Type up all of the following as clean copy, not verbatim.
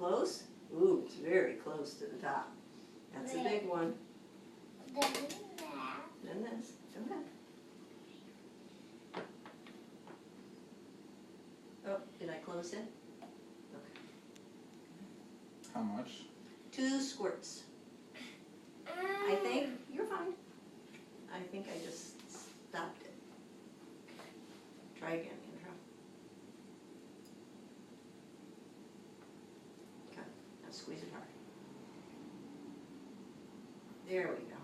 close? Ooh, it's very close to the top. That's a big one. Then that. Then this. Go ahead. Oh, did I close it? Okay. How much? 2 squirts. I think you're fine. I think I just stopped it. Try again, Andrew. Okay, now squeeze it hard. There we go.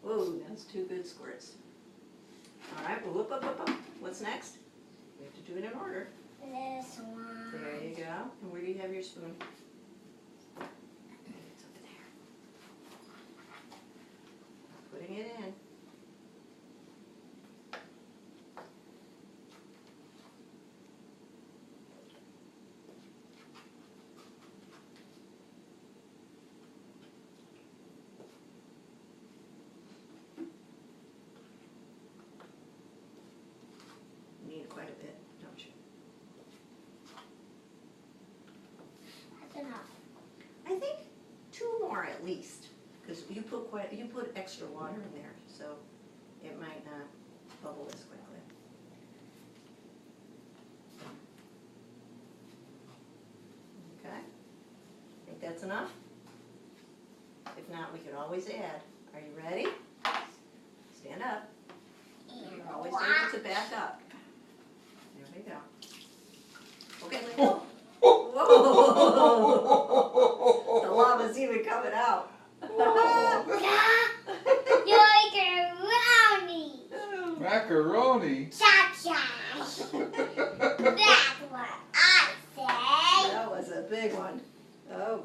Whoa, that's 2 good squirts. All right, well, whoop, up, up, up. What's next? We have to do it in order. This one. There you go. And where do you have your spoon? It's over there. Putting it in. You need quite a bit, don't you? That's enough. I think 2 more at least, because you put extra water in there, so it might not bubble as quickly. Okay, think that's enough? If not, we could always add. Are you ready? Stand up. You're always able to back up. There we go. Okay, let go. Whoa! The lava's even coming out. You're like a brownie. Macaroni? Cha-cha. That's what I say. That was a big one. Oh